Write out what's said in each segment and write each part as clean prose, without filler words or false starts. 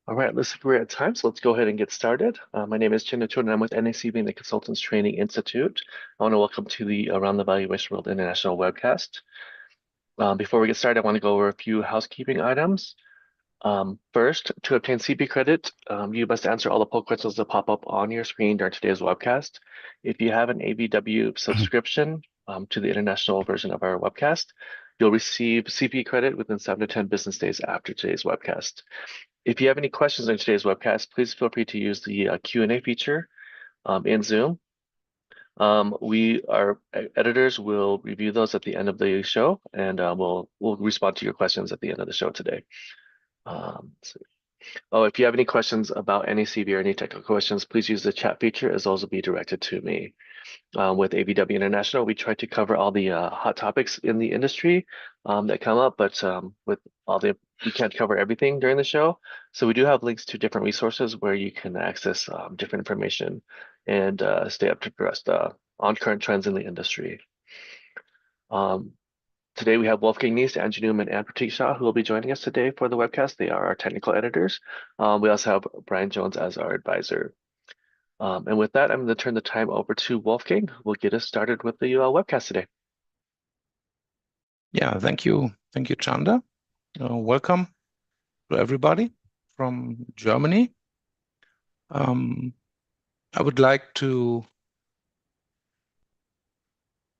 All right, looks like we're at time, so let's go ahead and get started. My name is Chinachon, and I'm with NACV and the Consultants Training Institute. I want to welcome to the Around the Valuation World International Webcast. Before we get started, I want to go over a few housekeeping items. First, to obtain CP credit, you must answer all the poll questions that pop up on your screen during today's webcast. If you have an AVW subscription to the international version of our webcast, you'll receive CP credit within 7 to 10 business days after today's webcast. If you have any questions on today's webcast, please feel free to use the Q&A feature in Zoom. Our editors will review those at the end of the show, and we'll respond to your questions at the end of the show today. If you have any questions about NACV or any technical questions, please use the chat feature, as those will be directed to me. With AVW International, we try to cover all the hot topics in the industry that come up, but we can't cover everything during the show. So we do have links to different resources where you can access different information and stay up to breast on current trends in the industry. Today we have Wolfgang Nies, Angie Newman, and Pratik Shah who will be joining us today for the webcast. They are our technical editors. We also have Brian Jones as our advisor. And with that, I'm going to turn the time over to Wolfgang, who will get us started with the webcast today. Yeah, thank you. Thank you, Chanda. Welcome to everybody from Germany. I would like to...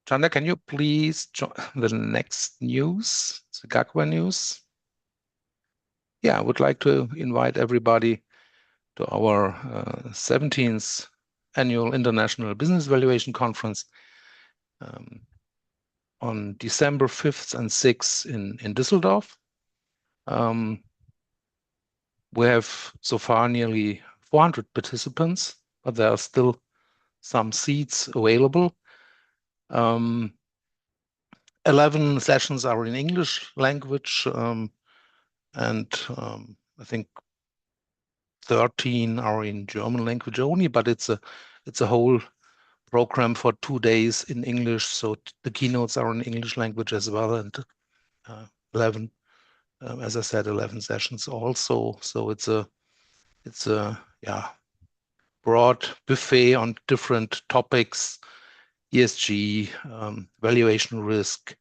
Chanda, can you please join the next news, the GACVA news? Yeah, I would like to invite everybody to our 17th Annual International Business Valuation Conference on December 5th and 6th in Düsseldorf. We have so far nearly 400 participants, but there are still some seats available. 11 sessions are in English language, and I think 13 are in German language only, but it's a whole program for 2 days in English, so the keynotes are in English language as well, and 11, as I said, 11 sessions also. So it's a broad buffet on different topics: ESG, valuation risk,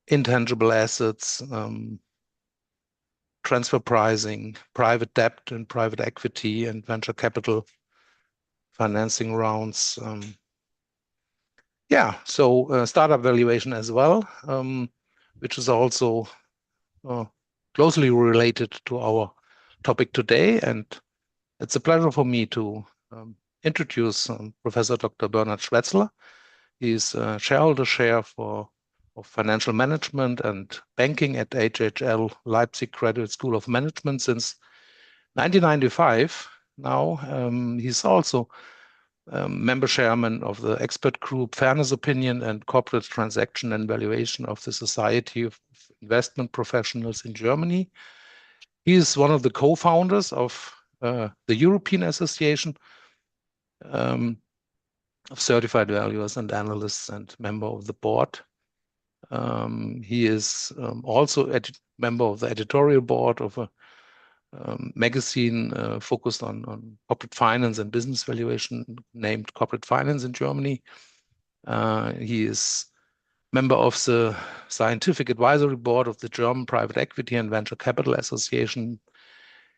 intangible assets, transfer pricing, private debt and private equity, and venture capital financing rounds. So startup valuation as well, which is also closely related to our topic today. And it's a pleasure for me to introduce Professor Dr. Bernhard Schwetzler. He's shareholder chair of financial management and banking at HHL Leipzig Graduate School of Management since 1995. Now he's also member chairman of the expert group Fairness Opinion and Corporate Transaction and Valuation of the Society of Investment Professionals in Germany. He is one of the co-founders of the European Association of Certified Valuers and Analysts and member of the board. He is also a member of the editorial board of a magazine focused on corporate finance and business valuation named Corporate Finance in Germany. He is member of the scientific advisory board of the German Private Equity and Venture Capital Association.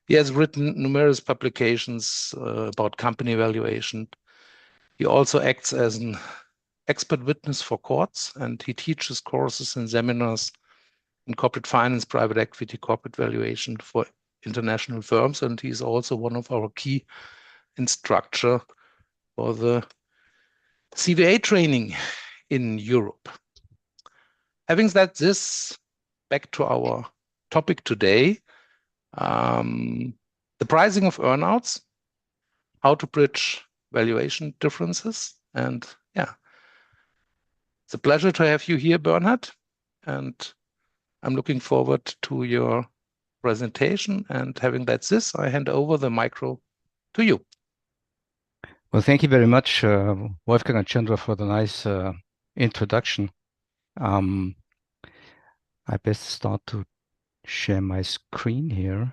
He has written numerous publications about company valuation. He also acts as an expert witness for courts, and he teaches courses and seminars in corporate finance, private equity, corporate valuation for international firms, and he's also one of our key instructor for the CVA training in Europe. Having said this, back to our topic today, the pricing of earnouts, how to bridge valuation differences. And yeah, it's a pleasure to have you here, Bernhard, and I'm looking forward to your presentation. And having said this, I hand over the micro to you. Well, thank you very much, Wolfgang and Chandra, for the nice introduction. I best start to share my screen here.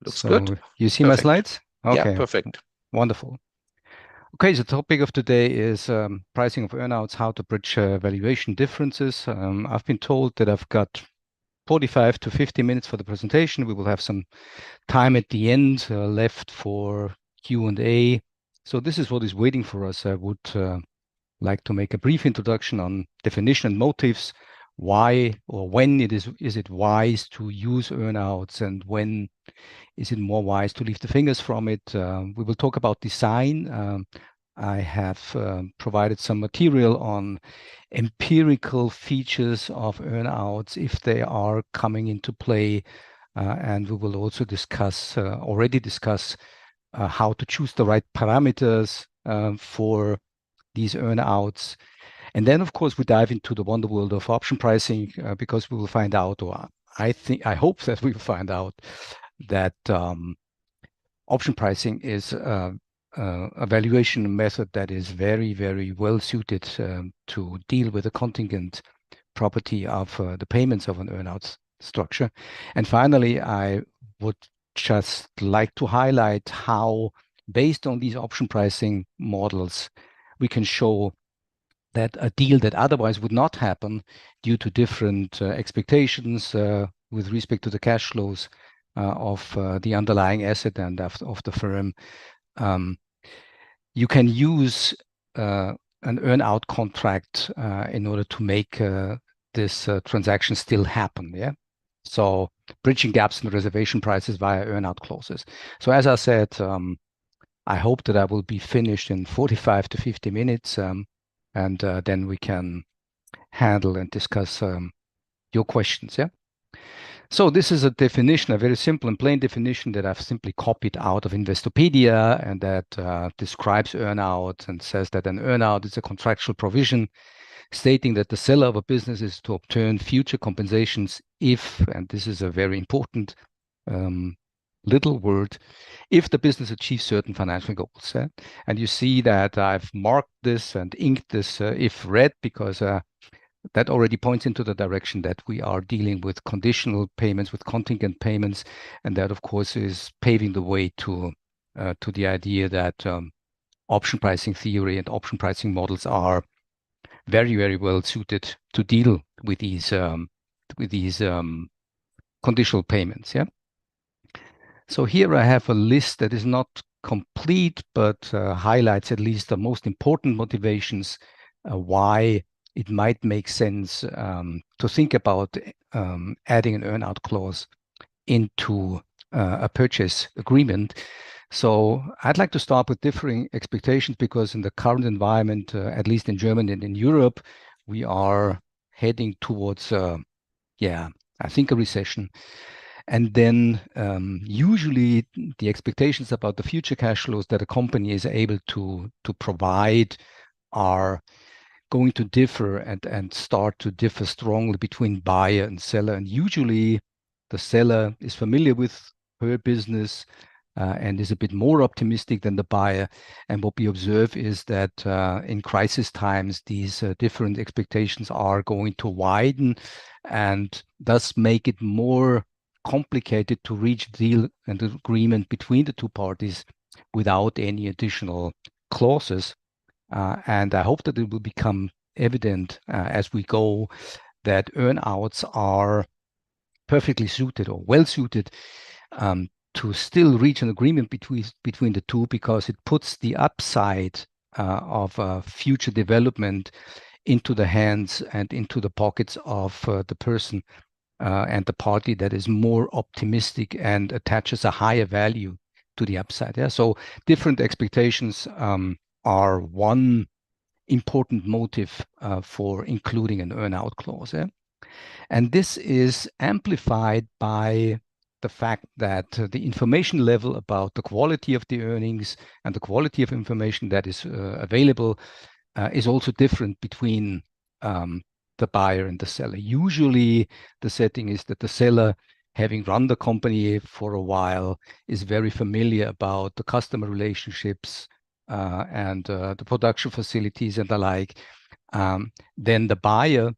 Looks So good. you see my Perfect. slides? Okay. Yeah, perfect. Wonderful. Okay, the topic of today is pricing of earnouts, how to bridge valuation differences. I've been told that I've got 45 to 50 minutes for the presentation. We will have some time at the end left for Q&A. So this is what is waiting for us. I would like to make a brief introduction on definition and motives, why or when is it wise to use earnouts, and when is it more wise to leave the fingers from it. We will talk about design. I have provided some material on empirical features of earnouts if they are coming into play, and we will also already discuss how to choose the right parameters for these earnouts. And then, of course, we dive into the wonder world of option pricing because we will find out, or I hope that we will find out that option pricing is a valuation method that is very, very well suited to deal with the contingent property of the payments of an earnout structure. And finally, I would just like to highlight how, based on these option pricing models, we can show that a deal that otherwise would not happen due to different expectations with respect to the cash flows of the underlying asset and of the firm. You can use an earn-out contract in order to make this transaction still happen. Yeah. So bridging gaps in reservation prices via earn-out clauses. So as I said, I hope that I will be finished in 45 to 50 minutes, and then we can handle and discuss your questions. Yeah. So this is a definition, a very simple and plain definition that I've simply copied out of Investopedia, and that describes earnout and says that an earnout is a contractual provision stating that the seller of a business is to obtain future compensations if, and this is a very important little word, if the business achieves certain financial goals. And you see that I've marked this and inked this if red because that already points into the direction that we are dealing with conditional payments, with contingent payments, and that, of course, is paving the way to the idea that option pricing theory and option pricing models are very, very well suited to deal with these conditional payments. Yeah. So here I have a list that is not complete, but highlights at least the most important motivations why it might make sense to think about adding an earn-out clause into a purchase agreement. So I'd like to start with differing expectations because in the current environment, at least in Germany and in Europe, we are heading towards, I think a recession. And then usually the expectations about the future cash flows that a company is able to provide are going to differ and start to differ strongly between buyer and seller. And usually the seller is familiar with her business and is a bit more optimistic than the buyer. And what we observe is that in crisis times, these different expectations are going to widen and thus make it more complicated to reach a deal and agreement between the two parties without any additional clauses. And I hope that it will become evident as we go that earnouts are perfectly suited or well suited to still reach an agreement between the two, because it puts the upside of future development into the hands and into the pockets of the person and the party that is more optimistic and attaches a higher value to the upside. Yeah. So different expectations are one important motive for including an earn-out clause. Yeah? And this is amplified by the fact that the information level about the quality of the earnings and the quality of information that is available is also different between the buyer and the seller. Usually the setting is that the seller, having run the company for a while, is very familiar about the customer relationships, and the production facilities and the like, then the buyer,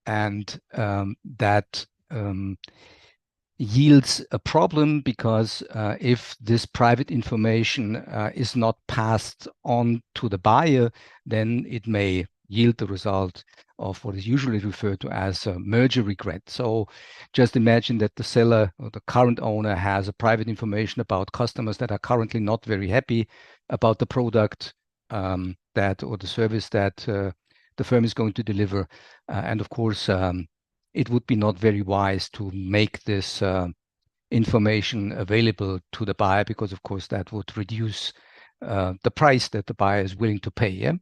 and that yields a problem because if this private information is not passed on to the buyer, then it may yield the result of what is usually referred to as a merger regret. So just imagine that the seller or the current owner has a private information about customers that are currently not very happy about the product that or the service that the firm is going to deliver. And of course, it would be not very wise to make this information available to the buyer, because of course that would reduce the price that the buyer is willing to pay. Yeah?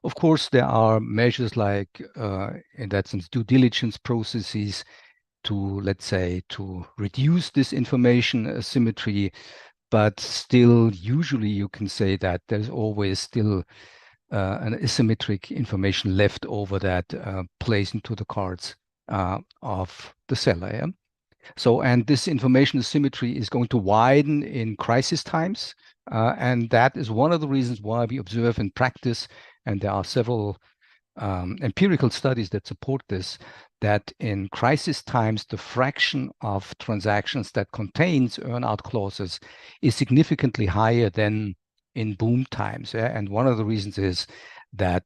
Of course, there are measures like, in that sense, due diligence processes to, let's say, to reduce this information asymmetry, but still, usually you can say that there's always still an asymmetric information left over that plays into the cards of the seller. Yeah? So, and this information asymmetry is going to widen in crisis times. And that is one of the reasons why we observe in practice, and there are several empirical studies that support this, that in crisis times, the fraction of transactions that contains earn-out clauses is significantly higher than in boom times. Yeah? And one of the reasons is that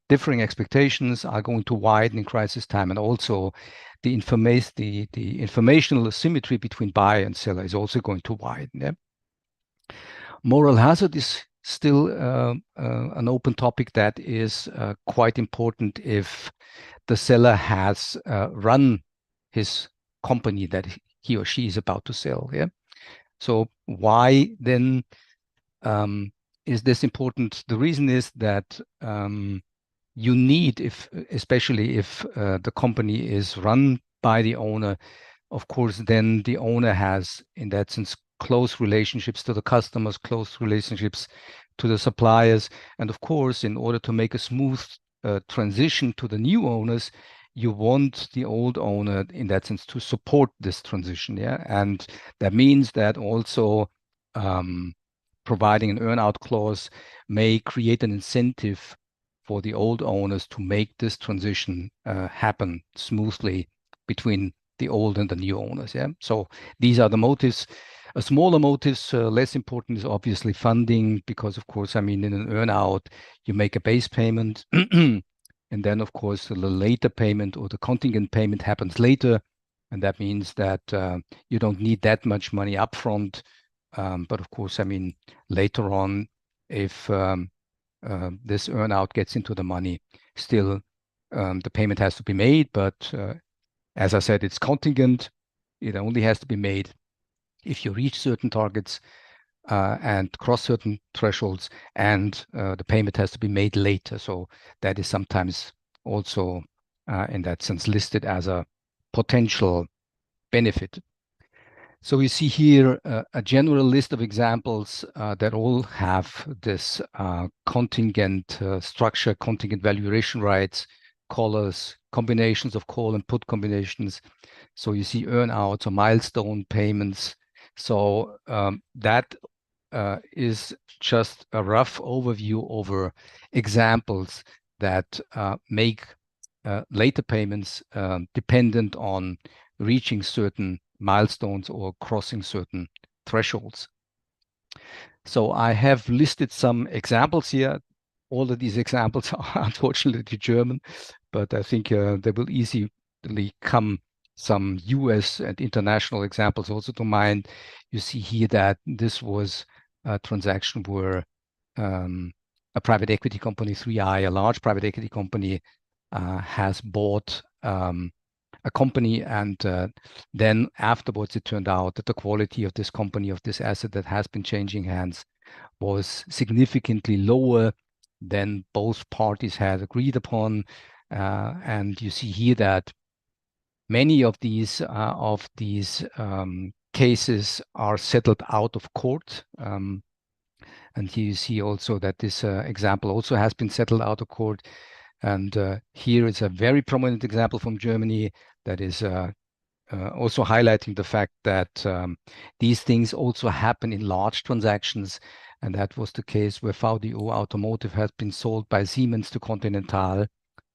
differing expectations are going to widen in crisis time, and also the informational asymmetry between buyer and seller is also going to widen. Yeah? Moral hazard is still an open topic that is quite important if the seller has run his company that he or she is about to sell. Yeah. So why then is this important? The reason is that you need, especially if the company is run by the owner, of course, then the owner has, in that sense, close relationships to the customers, close relationships to the suppliers. And of course, in order to make a smooth transition to the new owners, you want the old owner, in that sense, to support this transition. Yeah. And that means that also providing an earn-out clause may create an incentive for the old owners to make this transition happen smoothly between the old and the new owners. Yeah. So these are the motives. Smaller motives, less important, is obviously funding, because of course, I mean, in an earn-out, you make a base payment, and then of course the later payment or the contingent payment happens later, and that means that you don't need that much money upfront. But of course, I mean, later on, if this earn-out gets into the money, still the payment has to be made. But as I said, it's contingent. It only has to be made if you reach certain targets and cross certain thresholds, and the payment has to be made later. So that is sometimes also, in that sense, listed as a potential benefit. So we see here a general list of examples that all have this contingent structure, contingent valuation rights, collars, combinations of call and put combinations. So you see earn-outs or milestone payments. So that is just a rough overview over examples that make later payments dependent on reaching certain milestones or crossing certain thresholds. So I have listed some examples here. All of these examples are unfortunately German, but I think there will easily come some US and international examples also to mind. You see here that this was a transaction where a private equity company, 3i, a large private equity company, has bought a company, and then afterwards it turned out that the quality of this company, of this asset that has been changing hands, was significantly lower than both parties had agreed upon. And you see here that many of these cases are settled out of court. And here you see also that this example also has been settled out of court. And here is a very prominent example from Germany that is also highlighting the fact that these things also happen in large transactions. and that was the case where VDO Automotive had been sold by Siemens to Continental,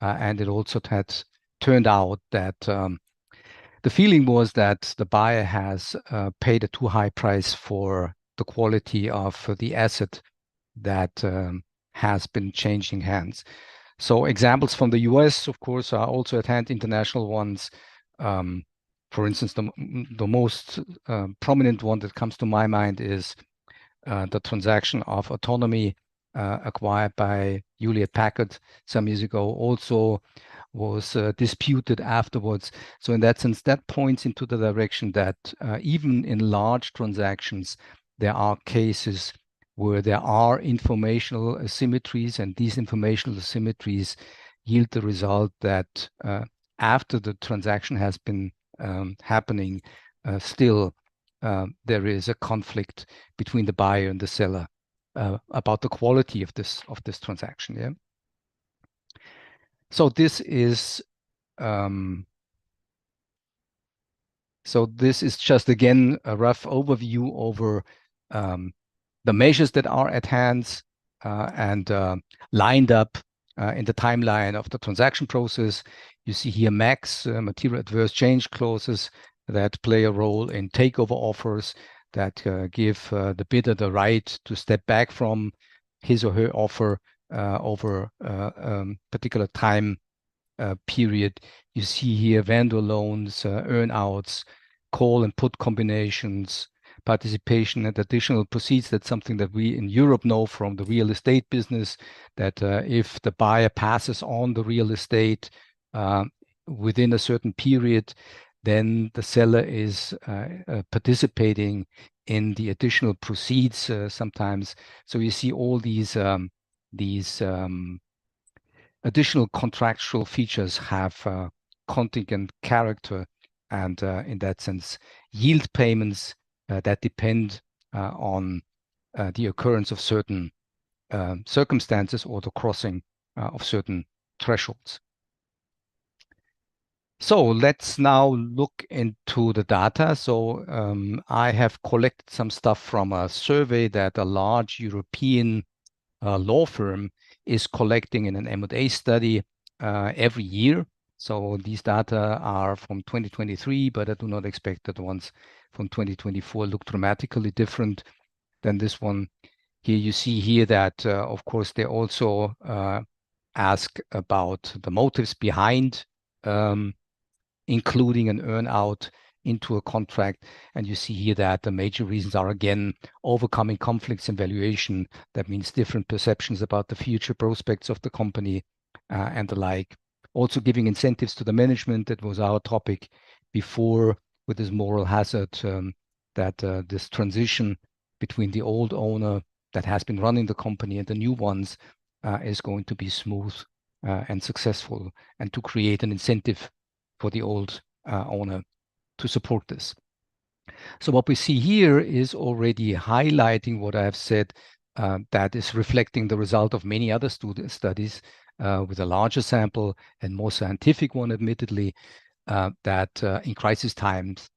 and it also had turned out that the feeling was that the buyer has paid a too high price for the quality of the asset that has been changing hands. So examples from the US, of course, are also at hand, international ones. For instance, the most prominent one that comes to my mind is the transaction of Autonomy acquired by Hewlett-Packard some years ago, also was disputed afterwards. So in that sense, that points into the direction that even in large transactions, there are cases where there are informational asymmetries, and these informational asymmetries yield the result that after the transaction has been happening, still there is a conflict between the buyer and the seller about the quality of this transaction. Yeah. So this is just again a rough overview over the measures that are at hand and lined up in the timeline of the transaction process. You see here MACs, material adverse change clauses, that play a role in takeover offers that give the bidder the right to step back from his or her offer over a particular time period. You see here vendor loans, earnouts, call and put combinations, participation and additional proceeds. That's something that we in Europe know from the real estate business, that if the buyer passes on the real estate within a certain period, then the seller is participating in the additional proceeds sometimes. So you see all these additional contractual features have contingent character, and in that sense, yield payments that depend on the occurrence of certain circumstances or the crossing of certain thresholds. So let's now look into the data. So I have collected some stuff from a survey that a large European law firm is collecting in an M&A study every year. So these data are from 2023, but I do not expect that the ones from 2024 look dramatically different than this one. Here you see here that, of course, they also ask about the motives behind including an earn-out into a contract. And you see here that the major reasons are, again, overcoming conflicts in valuation. That means different perceptions about the future prospects of the company and the like. Also giving incentives to the management. That was our topic before, with this moral hazard that this transition between the old owner that has been running the company and the new ones is going to be smooth and successful, and to create an incentive for the old owner to support this. So what we see here is already highlighting what I have said, that is reflecting the result of many other studies with a larger sample and more scientific one, admittedly, that in crisis times,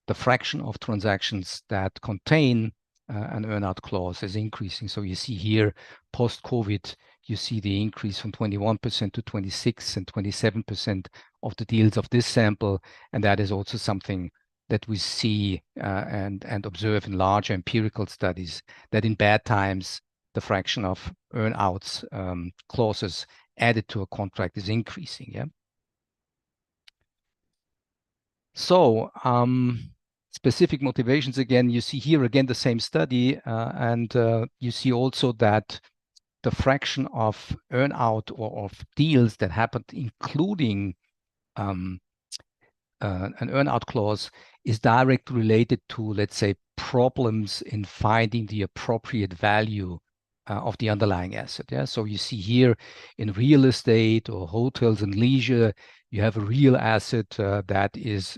the fraction of transactions that contain an earnout clause is increasing. So you see here, post-COVID, you see the increase from 21% to 26% and 27% of the deals of this sample. And that is also something that we see and observe in larger empirical studies, that in bad times, the fraction of earnouts clauses added to a contract is increasing. Yeah. So specific motivations, again, you see here again the same study, and you see also that the fraction of earnout or of deals that happened, including an earnout clause, is directly related to, let's say, problems in finding the appropriate value of the underlying asset. Yeah. So you see here in real estate or hotels and leisure, you have a real asset that is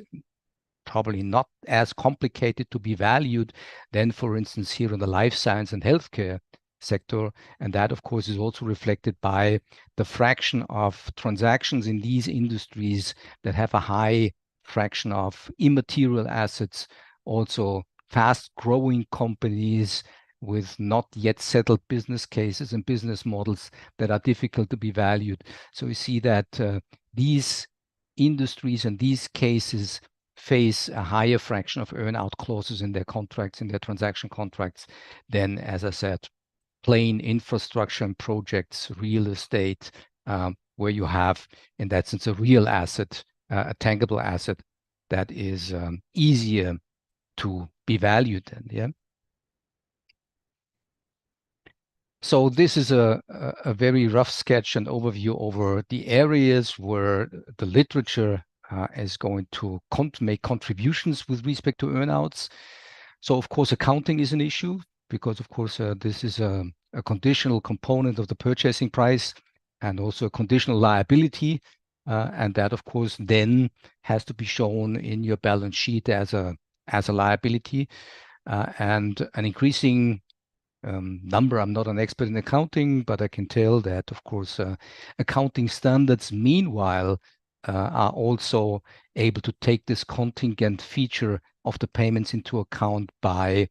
probably not as complicated to be valued than, for instance, here in the life science and healthcare sector. And that, of course, is also reflected by the fraction of transactions in these industries that have a high fraction of immaterial assets, also fast growing companies with not yet settled business cases and business models that are difficult to be valued. So we see that these industries and these cases face a higher fraction of earn-out clauses in their contracts, in their transaction contracts, than, as I said, plain infrastructure and projects, real estate, where you have, in that sense, a real asset, a tangible asset that is easier to be valued in. Yeah. So this is a very rough sketch and overview over the areas where the literature is going to make contributions with respect to earnouts. So of course, accounting is an issue because of course this is a conditional component of the purchasing price and also a conditional liability. And that of course then has to be shown in your balance sheet as a liability, and an increasing number. I'm not an expert in accounting, but I can tell that, of course, accounting standards, meanwhile, are also able to take this contingent feature of the payments into account by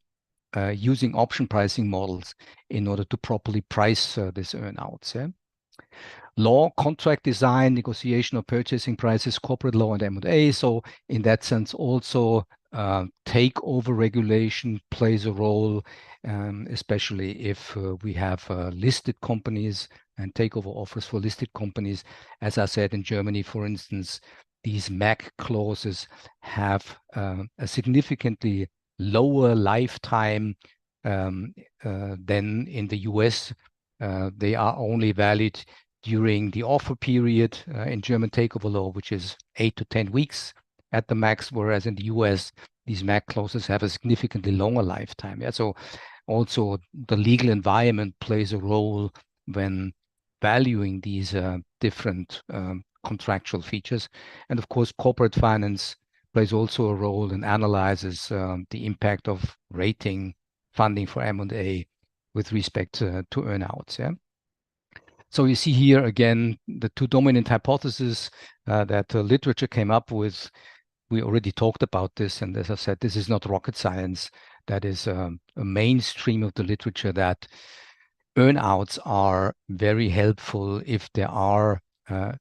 using option pricing models in order to properly price these earnouts. Yeah? Law, contract design, negotiation of purchasing prices, corporate law, and M&A. So in that sense, also takeover regulation plays a role, especially if we have listed companies and takeover offers for listed companies. As I said, in Germany, for instance, these MAC clauses have a significantly lower lifetime than in the US. They are only valid during the offer period in German takeover law, which is 8 to 10 weeks at the max, whereas in the US, these MAC clauses have a significantly longer lifetime. Yeah? So also the legal environment plays a role when valuing these different contractual features. And of course, corporate finance plays also a role and analyzes the impact of rating funding for M&A with respect to earnouts. Yeah? So you see here again the two dominant hypotheses that the literature came up with. We already talked about this, and as I said, this is not rocket science. That is a mainstream of the literature, that earnouts are very helpful if there are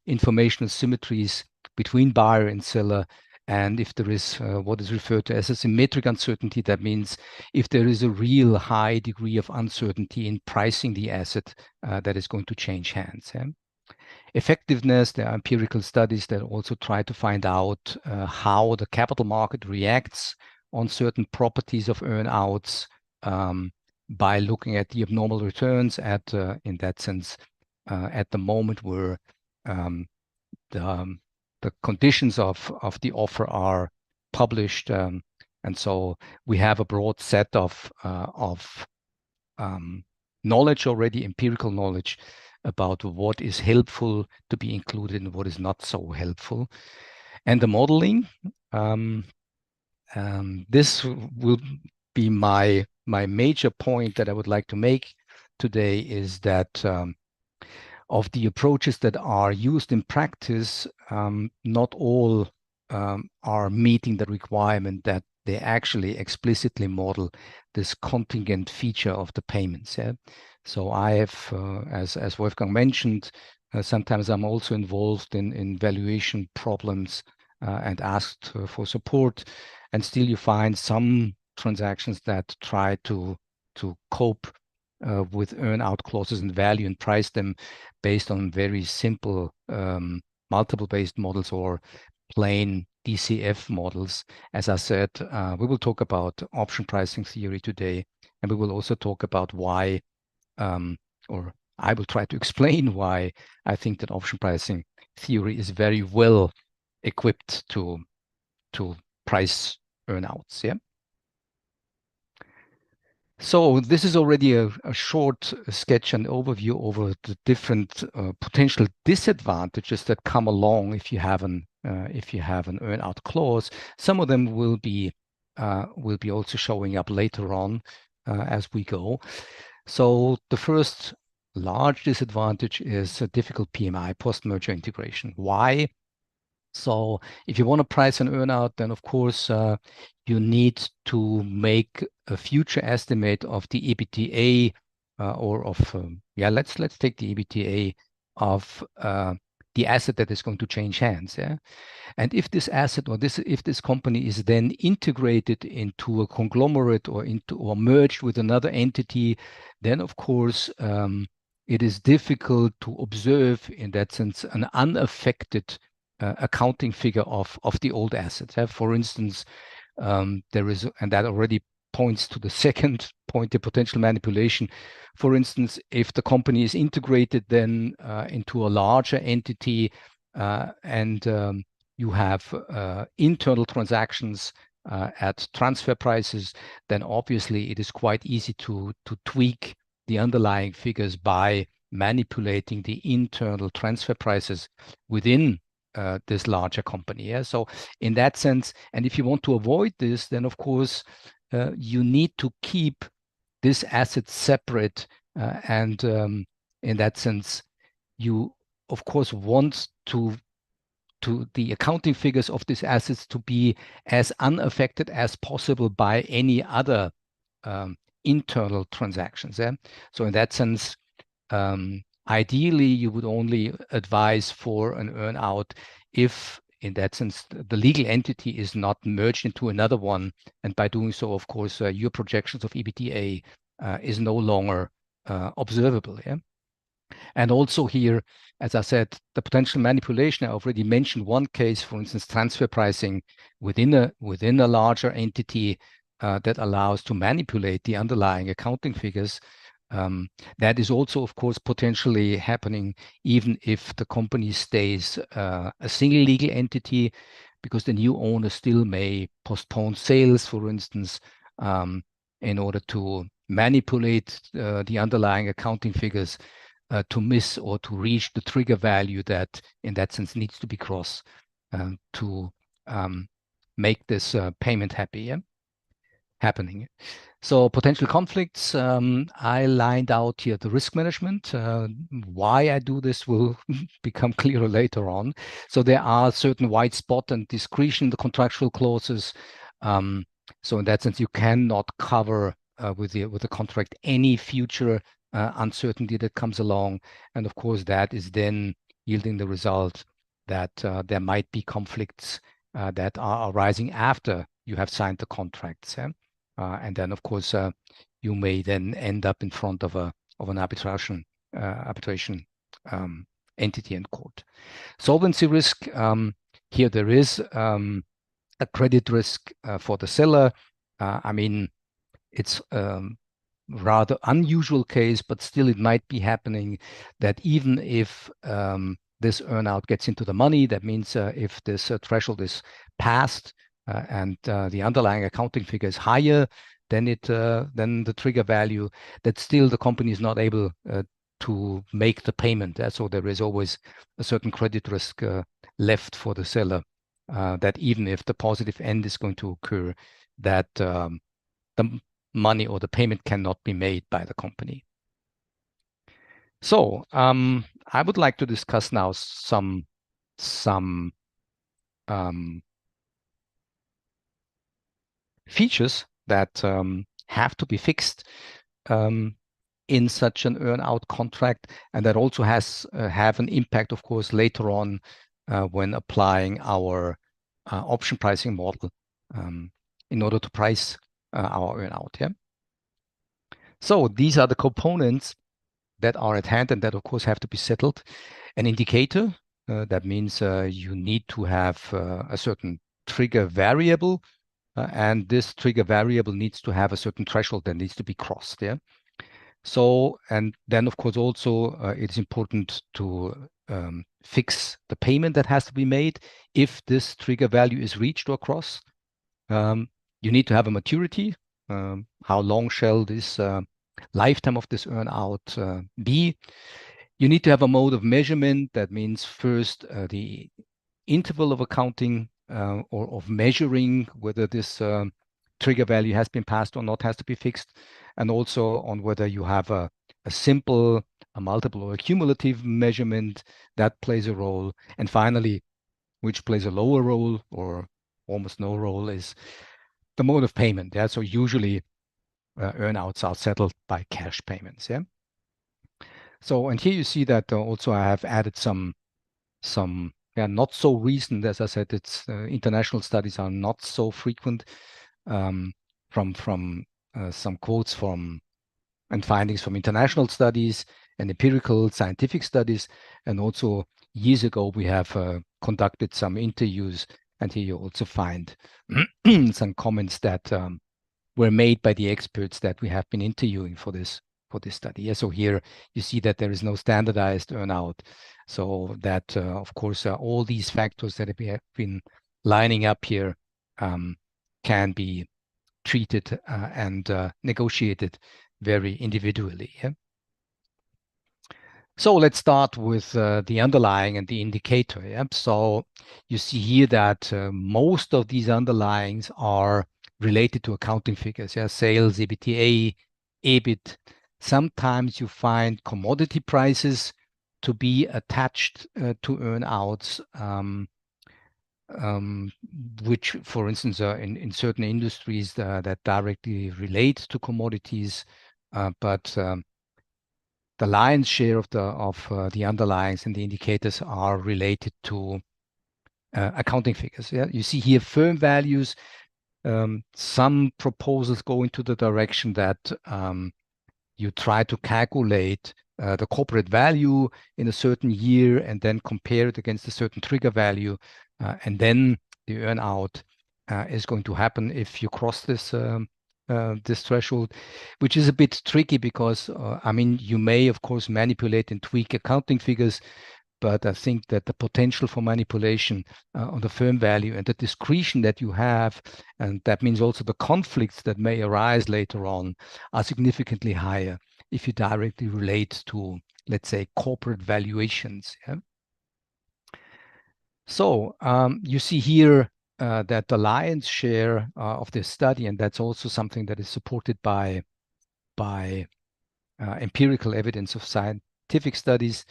informational symmetries between buyer and seller, and if there is what is referred to as a symmetric uncertainty. That means if there is a real high degree of uncertainty in pricing the asset that is going to change hands. Yeah? Effectiveness, there are empirical studies that also try to find out how the capital market reacts on certain properties of earnouts by looking at the abnormal returns at, in that sense, at the moment where the conditions of the offer are published. And so we have a broad set of knowledge already, empirical knowledge, about what is helpful to be included and what is not so helpful. And the modeling, this will be my major point that I would like to make today, is that of the approaches that are used in practice, not all are meeting the requirement that they actually explicitly model this contingent feature of the payments. Yeah? So I have, as Wolfgang mentioned, sometimes I'm also involved in valuation problems and asked for support. And still you find some transactions that try to cope with earn-out clauses and value and price them based on very simple multiple-based models or plain DCF models. As I said, we will talk about option pricing theory today, and we will also talk about why, or I will try to explain why I think that option pricing theory is very well equipped to price earnouts. Yeah. So this is already a short sketch and overview over the different potential disadvantages that come along if you have an earn-out clause. Some of them will be also showing up later on as we go. So the first large disadvantage is a difficult PMI, post-merger integration. Why? So if you want to price an earnout, then of course you need to make a future estimate of the EBITDA or of let's take the EBITDA of the asset that is going to change hands. Yeah, and if this asset or if this company is then integrated into a conglomerate or merged with another entity, then of course it is difficult to observe in that sense an unaffected accounting figure of the old assets. For instance, there is, and that already points to the second point, the potential manipulation. For instance, if the company is integrated then into a larger entity and you have internal transactions at transfer prices, then obviously it is quite easy to tweak the underlying figures by manipulating the internal transfer prices within this larger company. Yeah? So in that sense, and if you want to avoid this, then of course you need to keep this asset separate, and in that sense, you of course want to the accounting figures of these assets to be as unaffected as possible by any other internal transactions. Yeah? So in that sense, ideally, you would only advise for an earnout if, in that sense, the legal entity is not merged into another one. And by doing so, of course, your projections of EBITDA is no longer observable. Yeah? And also here, as I said, the potential manipulation, I already mentioned one case, for instance, transfer pricing within a larger entity that allows to manipulate the underlying accounting figures. That is also, of course, potentially happening even if the company stays a single legal entity, because the new owner still may postpone sales, for instance, in order to manipulate the underlying accounting figures to miss or to reach the trigger value that, in that sense, needs to be crossed to make this payment happening. So potential conflicts, I lined out here the risk management. Why I do this will become clearer later on. So there are certain white spot and discretion in the contractual clauses. So in that sense, you cannot cover with the contract any future uncertainty that comes along. And of course, that is then yielding the result that there might be conflicts that are arising after you have signed the contracts. Yeah? And then, of course, you may then end up in front of an arbitration entity in court. Solvency risk, here there is a credit risk for the seller. I mean, it's rather unusual case, but still it might be happening that even if this earnout gets into the money, that means if this threshold is passed and the underlying accounting figure is higher than the trigger value, that still the company is not able to make the payment. So there is always a certain credit risk left for the seller, that even if the positive end is going to occur, that the money or the payment cannot be made by the company. So I would like to discuss now some features that have to be fixed in such an earn-out contract, and that also has have an impact, of course, later on when applying our option pricing model in order to price our earn-out. Yeah. So these are the components that are at hand and that, of course, have to be settled. An indicator, that means you need to have a certain trigger variable, and this trigger variable needs to have a certain threshold that needs to be crossed. Yeah. So, and then, of course, also it's important to fix the payment that has to be made if this trigger value is reached or crossed. You need to have a maturity. How long shall this lifetime of this earn-out be? You need to have a mode of measurement. That means first the interval of accounting or of measuring whether this trigger value has been passed or not has to be fixed, and also on whether you have a simple, a multiple, or a cumulative measurement that plays a role. And finally, which plays a lower role or almost no role, is the mode of payment. Yeah, so usually earnouts are settled by cash payments. Yeah. So, and here you see that also I have added some not so recent, as I said, it's international studies are not so frequent, from some quotes from and findings from international studies and empirical scientific studies. And also years ago, we have conducted some interviews, and here you also find some comments that were made by the experts that we have been interviewing for this study. Yeah, so here you see that there is no standardized earnout. So that, of course, all these factors that we have been lining up here can be treated and negotiated very individually. Yeah? So let's start with the underlying and the indicator. Yeah? So you see here that most of these underlyings are related to accounting figures. Yeah? Sales, EBITDA, EBIT. Sometimes you find commodity prices to be attached to earnouts, which, for instance, in certain industries that directly relate to commodities, but the lion's share of the underlyings and the indicators are related to accounting figures. Yeah, you see here firm values. Some proposals go into the direction that you try to calculate the corporate value in a certain year and then compare it against a certain trigger value, and then the earnout is going to happen if you cross this threshold, which is a bit tricky because I mean, you may of course manipulate and tweak accounting figures, but I think that the potential for manipulation on the firm value and the discretion that you have, and that means also the conflicts that may arise later on, are significantly higher if you directly relate to, let's say, corporate valuations. Yeah? So you see here that the lion's share of this study, and that's also something that is supported by empirical evidence of scientific studies,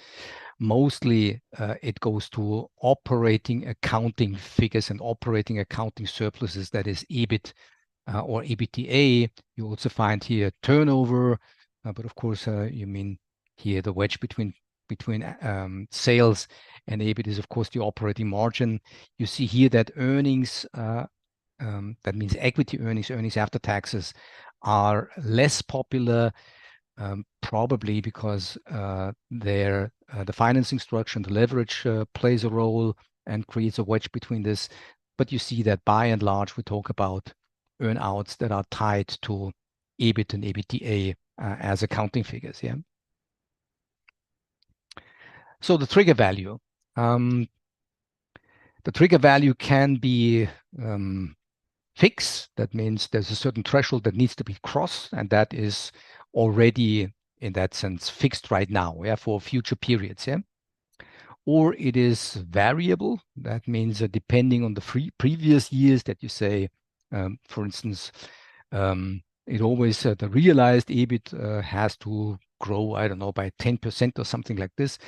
mostly it goes to operating accounting figures and operating accounting surpluses, that is EBIT or EBITDA. You also find here turnover, but of course you mean here the wedge between sales and EBIT is of course the operating margin. You see here that earnings, that means equity earnings after taxes, are less popular, probably because the financing structure and the leverage plays a role and creates a wedge between this. But you see that by and large, we talk about earnouts that are tied to EBIT and EBITDA as accounting figures. Yeah. So the trigger value. The trigger value can be fixed. That means there's a certain threshold that needs to be crossed, and that is already, in that sense, fixed right now, yeah, for future periods. Yeah. Or it is variable. That means depending on the previous years that you say, for instance, it always, the realized EBIT has to grow, I don't know, by 10% or something like this,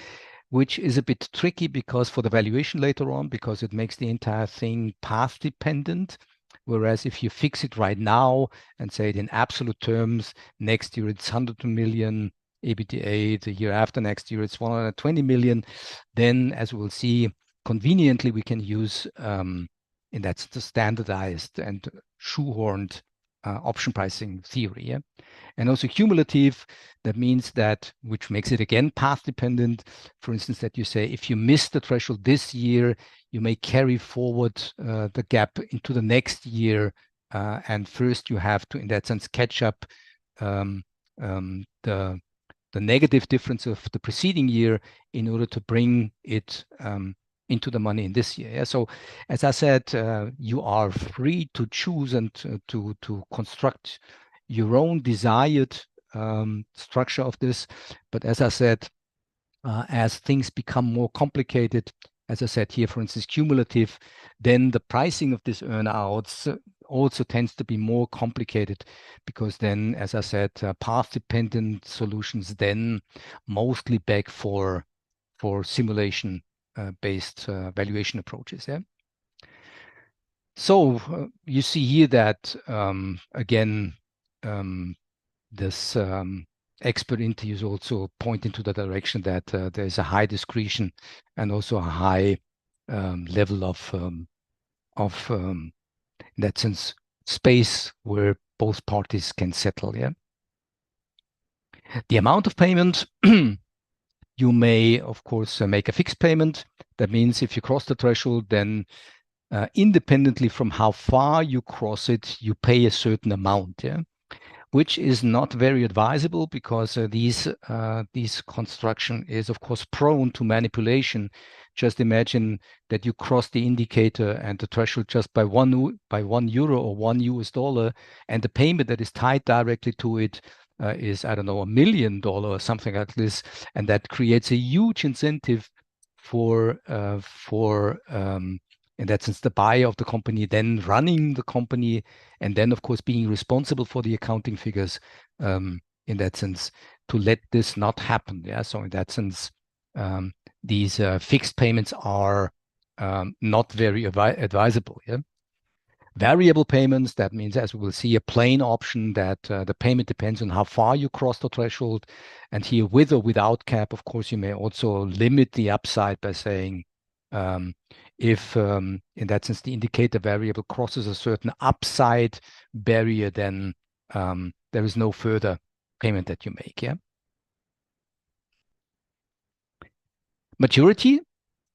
which is a bit tricky because for the valuation later on, because it makes the entire thing path dependent. Whereas if you fix it right now and say it in absolute terms, next year it's 100 million EBITDA, the year after next year it's 120 million, then as we'll see, conveniently we can use, in that the standardized and shoehorned option pricing theory. Yeah? And also cumulative, that means that, which makes it again path dependent. For instance, that you say, if you miss the threshold this year, you may carry forward the gap into the next year. And first you have to, in that sense, catch up the negative difference of the preceding year in order to bring it into the money in this year. Yeah? So as I said, you are free to choose and to construct your own desired structure of this. But as I said, as things become more complicated, as I said here, for instance, cumulative, then the pricing of these earnouts also tends to be more complicated, because then, as I said, path-dependent solutions then mostly beg for simulation based valuation approaches. Yeah. So you see here that again, this expert interviews also point into the direction that there's a high discretion and also a high level of in that sense, space where both parties can settle. Yeah. The amount of payment, you may, of course, make a fixed payment. That means if you cross the threshold, then independently from how far you cross it, you pay a certain amount. Yeah. Which is not very advisable because this construction is, of course, prone to manipulation. Just imagine that you cross the indicator and the threshold just by €1 or $1, and the payment that is tied directly to it is, I don't know, $1 million or something like this, and that creates a huge incentive for in that sense, the buyer of the company then running the company, and then, of course, being responsible for the accounting figures in that sense, to let this not happen. Yeah. So in that sense, these fixed payments are not very advisable. Yeah. Variable payments, that means, as we will see, a plain option that the payment depends on how far you cross the threshold. And here, with or without cap, of course, you may also limit the upside by saying, if in that sense the indicator variable crosses a certain upside barrier, then there is no further payment that you make. Yeah. Maturity.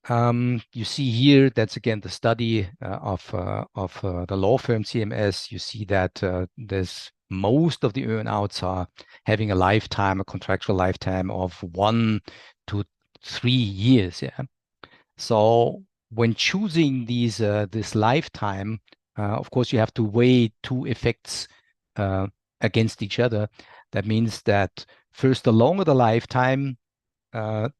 You see here, that's again the study of the law firm CMS. You see that there's most of the earnouts are having a contractual lifetime of 1 to 3 years. Yeah. So when choosing this lifetime, of course, you have to weigh two effects against each other. That means that first, the longer the lifetime, the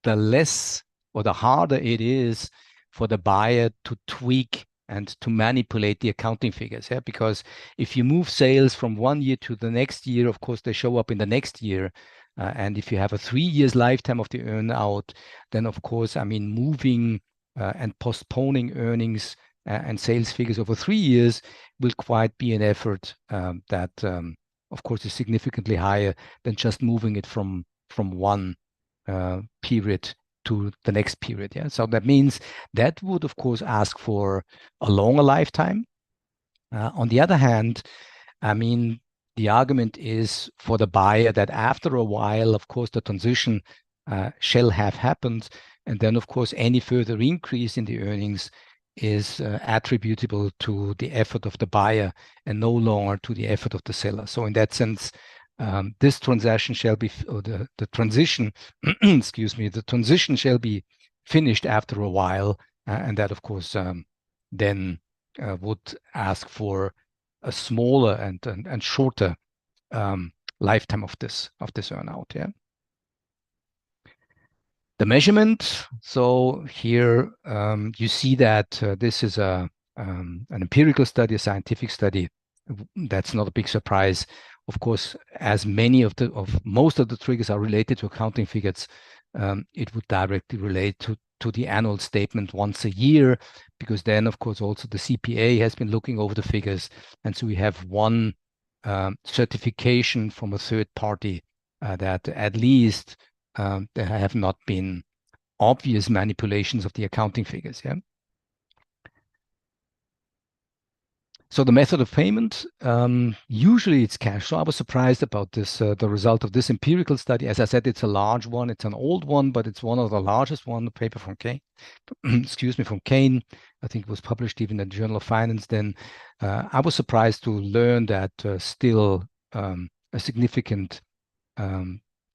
less or the harder it is for the buyer to tweak and to manipulate the accounting figures. Yeah? Because if you move sales from 1 year to the next year, of course, they show up in the next year. And if you have a 3 years lifetime of the earnout, then of course, I mean, moving and postponing earnings and sales figures over 3 years will quite be an effort that, of course, is significantly higher than just moving it from one period to the next period. Yeah. So that means that would, of course, ask for a longer lifetime. On the other hand, I mean, the argument is for the buyer that after a while, of course, the transition shall have happened. And then, of course, any further increase in the earnings is attributable to the effort of the buyer and no longer to the effort of the seller. So in that sense, this transaction shall be, or the transition, excuse me, the transition shall be finished after a while. And that, of course, then would ask for a smaller and shorter lifetime of this earnout. Yeah. The measurement. So here you see that this is an empirical study, a scientific study. That's not a big surprise. Of course, as most of the triggers are related to accounting figures, it would directly relate to the annual statement once a year, because then, of course, also the CPA has been looking over the figures. And so we have one certification from a third party that at least there have not been obvious manipulations of the accounting figures. Yeah. So the method of payment, usually it's cash. So I was surprised about this, the result of this empirical study. As I said, it's a large one. It's an old one, but it's one of the largest one, the paper from Kane. Excuse me, from Kane. I think it was published even in the Journal of Finance. Then I was surprised to learn that still a significant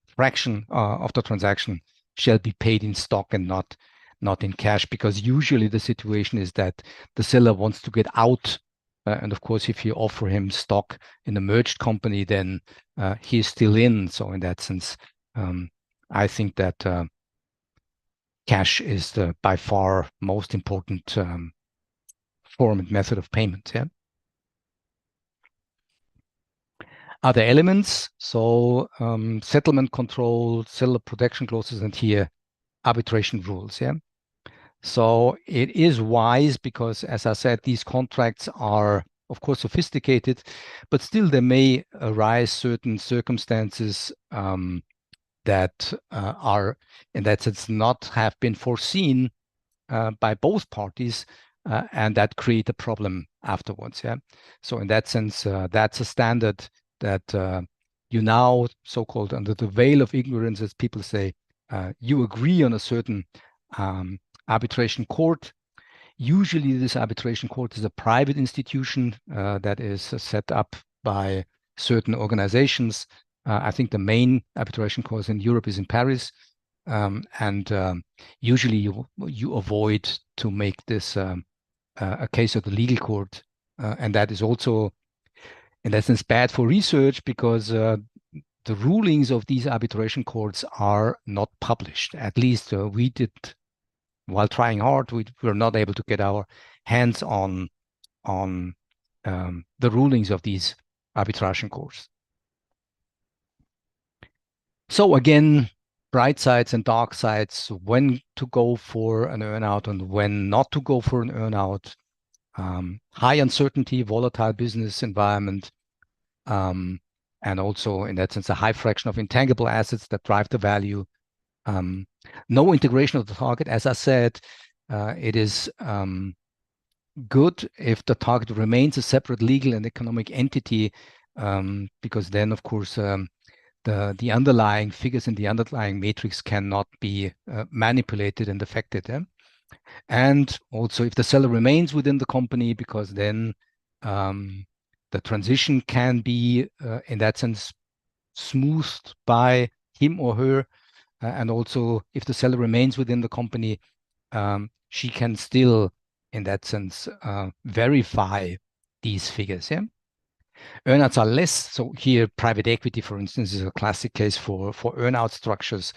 fraction of the transaction shall be paid in stock and not in cash, because usually the situation is that the seller wants to get out. And of course, if you offer him stock in a merged company, then he's still in. So in that sense, I think that cash is the by far most important form and method of payment. Yeah. Other elements, so settlement control, seller protection clauses, and here arbitration rules. Yeah. So it is wise because, as I said, these contracts are, of course, sophisticated, but still there may arise certain circumstances that are, in that sense, not have been foreseen by both parties, and that create a problem afterwards. Yeah. So in that sense, that's a standard that you now, so-called under the veil of ignorance, as people say, you agree on a certain arbitration court. Usually this arbitration court is a private institution that is set up by certain organizations. I think the main arbitration court in Europe is in Paris. Usually you avoid to make this a case of the legal court. And that is also, in that sense, bad for research because the rulings of these arbitration courts are not published. At least we did, while trying hard, we were not able to get our hands on the rulings of these arbitration courts. So again, bright sides and dark sides, when to go for an earnout and when not to go for an earnout. High uncertainty, volatile business environment, and also in that sense, a high fraction of intangible assets that drive the value. No integration of the target. As I said, it is good if the target remains a separate legal and economic entity, because then, of course, the underlying figures in the underlying matrix cannot be manipulated and affected. And also if the seller remains within the company, because then the transition can be, in that sense, smoothed by him or her. And also if the seller remains within the company, she can still, in that sense, verify these figures. Yeah. Earnouts are less. So here, private equity, for instance, is a classic case for earnout structures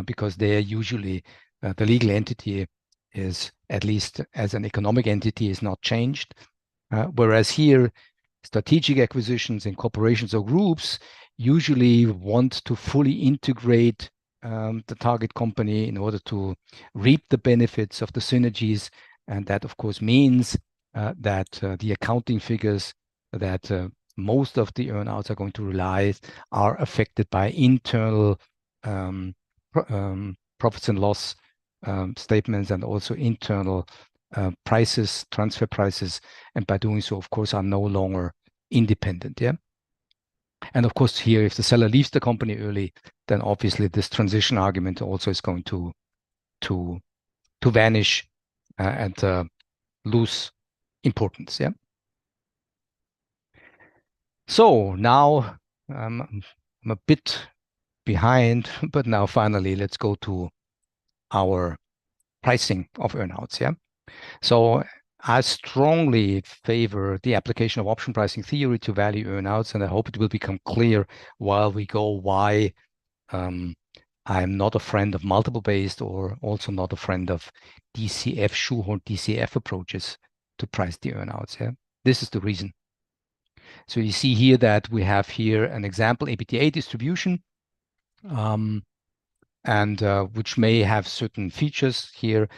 because they are usually the legal entity is, at least as an economic entity, is not changed. Whereas here, strategic acquisitions in corporations or groups usually want to fully integrate the target company in order to reap the benefits of the synergies. And that, of course, means that the accounting figures that most of the earnouts are going to rely are affected by internal profits and loss statements and also internal prices, transfer prices, and by doing so, of course, are no longer independent. Yeah. And of course, here, if the seller leaves the company early, then obviously this transition argument also is going to vanish and lose importance. Yeah. So now I'm a bit behind, but now finally let's go to our pricing of earnouts. Yeah. So I strongly favor the application of option pricing theory to value earnouts, and I hope it will become clear while we go why I'm not a friend of multiple-based or also not a friend of DCF, shoehorn DCF approaches to price the earnouts. Yeah, this is the reason. So you see here that we have here an example EBITDA distribution, which may have certain features here.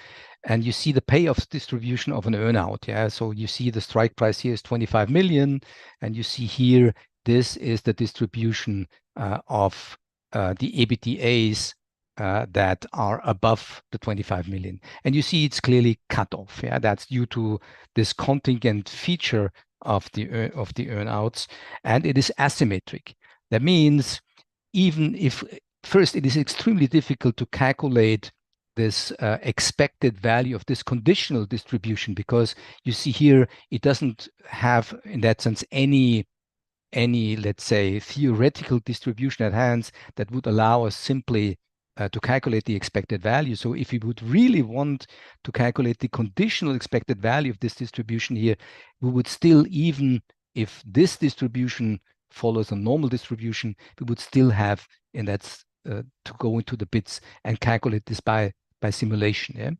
And you see the payoff distribution of an earnout. Yeah, so you see the strike price here is 25 million, and you see here this is the distribution of the EBITDAs that are above the 25 million. And you see it's clearly cut off. Yeah, that's due to this contingent feature of the earnouts, and it is asymmetric. That means even if first it is extremely difficult to calculate this expected value of this conditional distribution, because you see here it doesn't have, in that sense, any let's say theoretical distribution at hand that would allow us simply to calculate the expected value. So if we would really want to calculate the conditional expected value of this distribution here, we would still, even if this distribution follows a normal distribution, we would still have, and that's to go into the bits and calculate this by simulation. Yeah?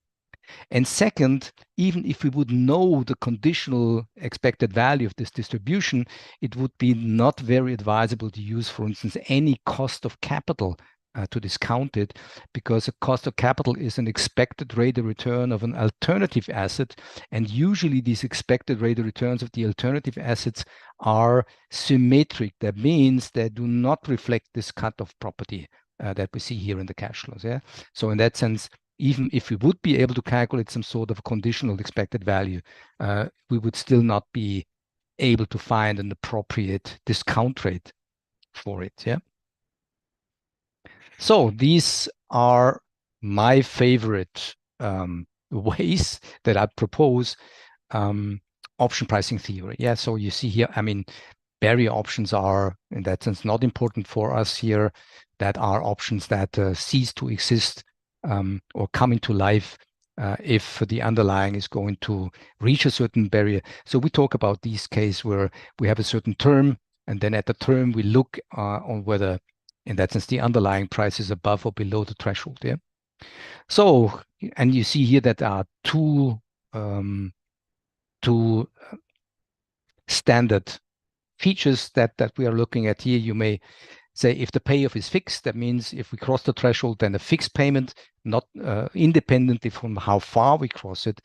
And second, even if we would know the conditional expected value of this distribution, it would be not very advisable to use, for instance, any cost of capital to discount it, because the cost of capital is an expected rate of return of an alternative asset, and usually these expected rate of returns of the alternative assets are symmetric. That means they do not reflect this cut-off property that we see here in the cash flows. Yeah. So in that sense, even if we would be able to calculate some sort of conditional expected value, we would still not be able to find an appropriate discount rate for it. Yeah. So these are my favorite ways that I propose option pricing theory. Yeah, so you see here, I mean, barrier options are in that sense not important for us here. That are options that cease to exist or come into life if the underlying is going to reach a certain barrier. So we talk about these cases where we have a certain term, and then at the term we look on whether, in that sense, the underlying price is above or below the threshold. Yeah. So, and you see here that there are two standard features that we are looking at here. You may say if the payoff is fixed, that means if we cross the threshold, then a fixed payment, not independently from how far we cross it,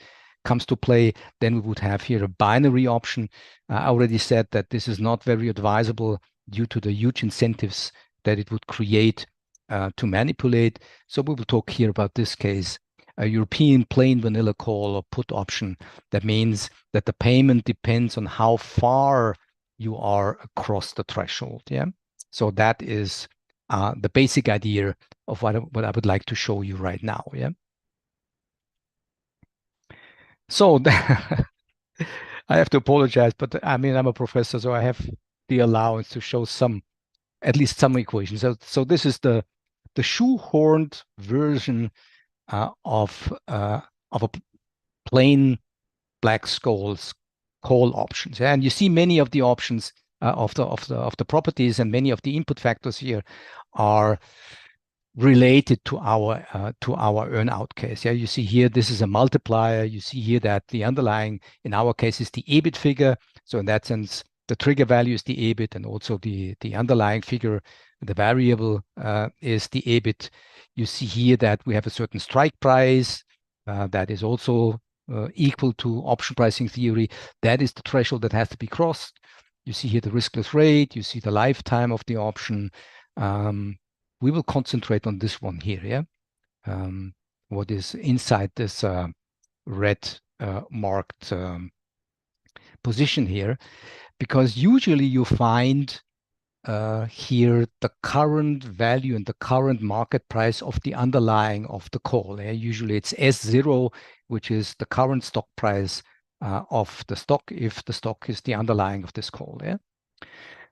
comes to play. Then we would have here a binary option. I already said that this is not very advisable due to the huge incentives that it would create to manipulate. So we will talk here about this case, a European plain vanilla call or put option. That means that the payment depends on how far you are across the threshold. Yeah. So that is the basic idea of what I would like to show you right now. Yeah. So I have to apologize, but I mean, I'm a professor, so I have the allowance to show at least some equations. So this is the shoehorned version of a plain Black-Scholes call options. Yeah? And you see many of the options of the properties, and many of the input factors here are related to our earnout case. Yeah, you see here this is a multiplier. You see here that the underlying in our case is the EBIT figure. So in that sense, the trigger value is the EBIT, and also the underlying figure, the variable is the EBIT. You see here that we have a certain strike price that is also equal to option pricing theory. That is the threshold that has to be crossed. You see here the riskless rate. You see the lifetime of the option. We will concentrate on this one here. Yeah, what is inside this red marked position here, because usually you find here the current value and the current market price of the underlying of the call. Yeah? Usually it's S0, which is the current stock price of the stock, if the stock is the underlying of this call. Yeah.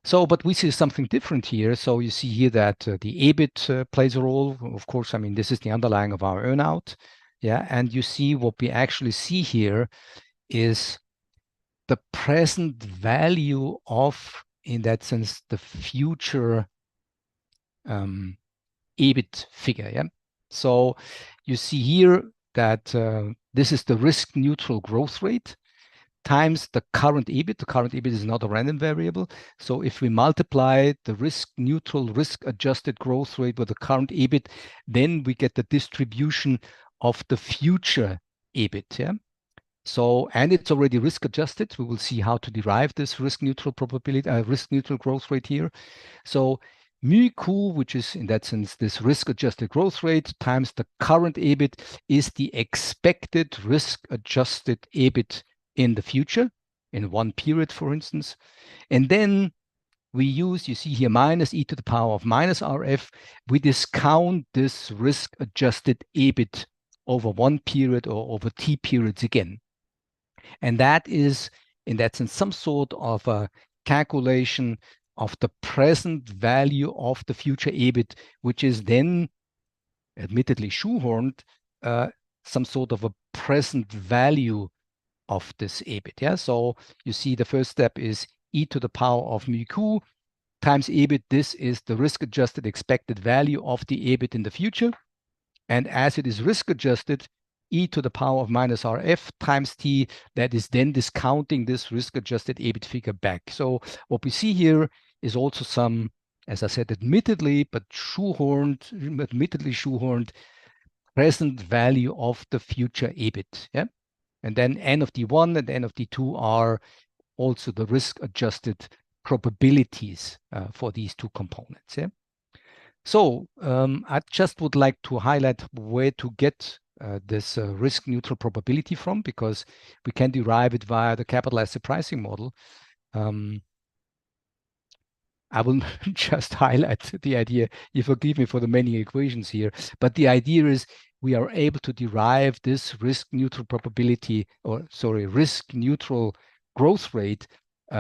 So, but we see something different here. So you see here that the EBIT plays a role. Of course, I mean, this is the underlying of our earnout. Yeah, and you see what we actually see here is the present value of, in that sense, the future EBIT figure. Yeah. So you see here that this is the risk neutral growth rate times the current EBIT. The current EBIT is not a random variable. So if we multiply the risk neutral, risk adjusted growth rate with the current EBIT, then we get the distribution of the future EBIT. Yeah. So, and it's already risk adjusted. We will see how to derive this risk neutral probability, risk neutral growth rate here. So mu Q, which is in that sense this risk adjusted growth rate times the current EBIT, is the expected risk adjusted EBIT in the future, in one period, for instance. And then we use, you see here, minus e to the power of minus RF. We discount this risk adjusted EBIT over one period or over t periods again. And that is, in that sense, some sort of a calculation of the present value of the future EBIT, which is then admittedly shoehorned, some sort of a present value of this EBIT. Yeah. So you see the first step is e to the power of mu Q times EBIT. This is the risk adjusted expected value of the EBIT in the future. And as it is risk adjusted, e to the power of minus RF times t, that is then discounting this risk adjusted EBIT figure back. So what we see here is also some as I said, admittedly shoehorned present value of the future EBIT. Yeah. And then N of D1 and N of D2 are also the risk-adjusted probabilities for these two components. Yeah. So I just would like to highlight where to get this risk-neutral probability from, because we can derive it via the capital asset pricing model. I will just highlight the idea. You forgive me for the many equations here, but the idea is we are able to derive this risk-neutral probability, or sorry, risk-neutral growth rate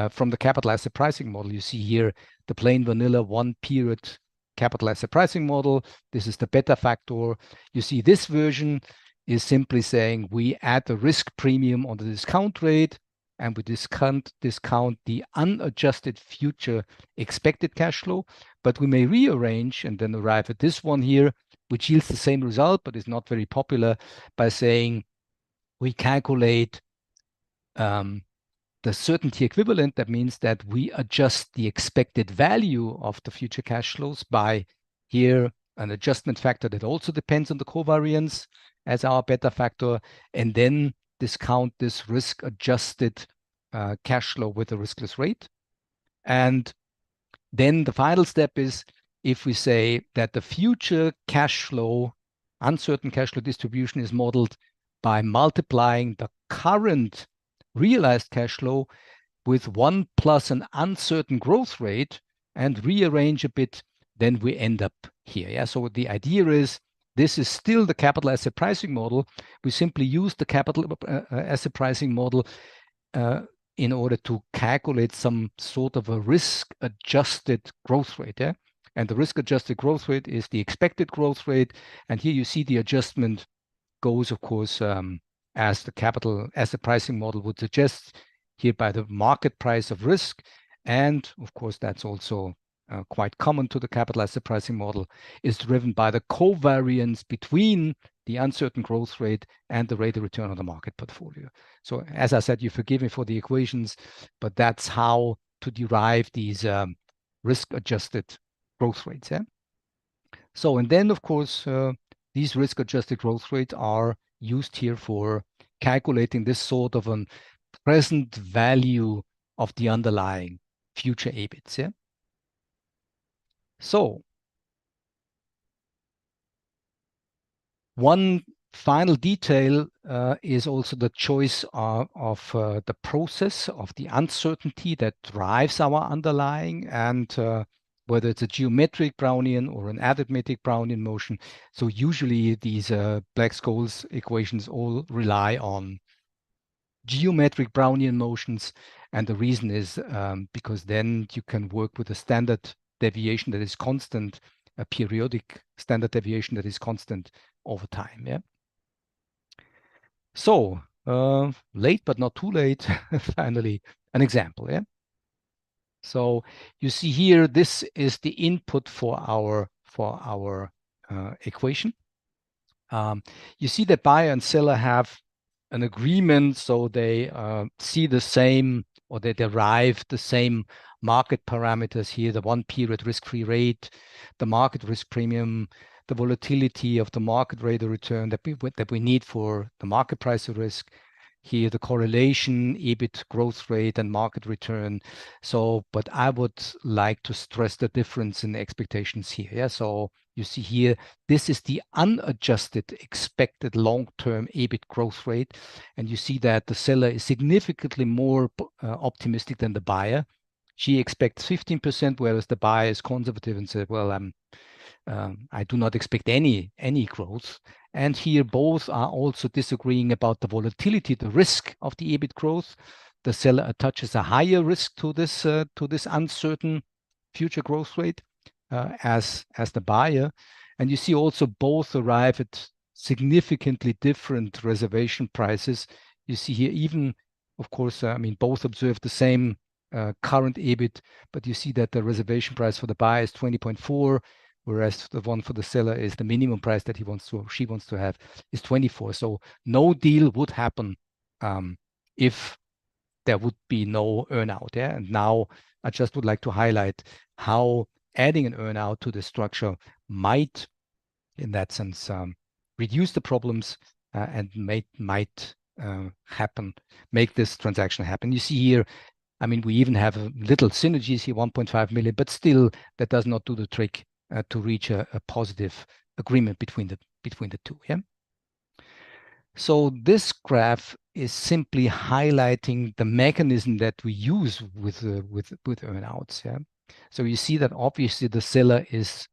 from the capital asset pricing model. You see here the plain vanilla one-period capital asset pricing model. This is the beta factor. You see this version is simply saying we add a risk premium on the discount rate, and we discount the unadjusted future expected cash flow, but we may rearrange and then arrive at this one here, which yields the same result, but is not very popular, by saying we calculate the certainty equivalent. That means that we adjust the expected value of the future cash flows by here an adjustment factor that also depends on the covariance as our beta factor, and then discount this risk-adjusted cash flow with a riskless rate. And then the final step is if we say that the future cash flow, uncertain cash flow distribution, is modeled by multiplying the current realized cash flow with 1 plus an uncertain growth rate and rearrange a bit, then we end up here. Yeah. So the idea is this is still the capital asset pricing model. We simply use the capital asset pricing model in order to calculate some sort of a risk-adjusted growth rate. Yeah? And the risk-adjusted growth rate is the expected growth rate. And here you see the adjustment goes, of course, as the capital asset pricing model would suggest, here by the market price of risk. And of course, that's also quite common to the capital asset pricing model, is driven by the covariance between the uncertain growth rate and the rate of return on the market portfolio. So as I said, you forgive me for the equations, but that's how to derive these risk-adjusted growth rates. Yeah? So, and then of course, these risk-adjusted growth rates are used here for calculating this sort of a present value of the underlying future EBITs. Yeah? So, one final detail is also the choice of the process of the uncertainty that drives our underlying, and whether it's a geometric Brownian or an arithmetic Brownian motion. So usually these Black-Scholes equations all rely on geometric Brownian motions, and the reason is because then you can work with a standard deviation that is constant, a periodic standard deviation that is constant over time. Yeah. So late but not too late, finally an example. Yeah. So you see here, this is the input for our equation. You see that buyer and seller have an agreement, so they see the same, or they derive the same market parameters here: the one-period risk-free rate, the market risk premium, the volatility of the market rate of return that we need for the market price of risk. Here, the correlation, EBIT growth rate, and market return. So, but I would like to stress the difference in expectations here. Yeah. So you see here, this is the unadjusted expected long-term EBIT growth rate. And you see that the seller is significantly more optimistic than the buyer. She expects 15%, whereas the buyer is conservative and said, well, I do not expect any growth. And here both are also disagreeing about the volatility, the risk of the EBIT growth. The seller attaches a higher risk to this uncertain future growth rate as the buyer. And you see also both arrive at significantly different reservation prices. You see here even, of course, I mean, both observe the same current EBIT, but you see that the reservation price for the buyer is 20.4, whereas the one for the seller is the minimum price that she wants to have is 24. So no deal would happen if there would be no earnout. Yeah. And now I just would like to highlight how adding an earnout to the structure might, in that sense, reduce the problems and might make this transaction happen. You see here, I mean, we even have a little synergies here, 1.5 million, but still that does not do the trick to reach a positive agreement between the two. Yeah. So this graph is simply highlighting the mechanism that we use with earnouts. Yeah. So you see that obviously the seller is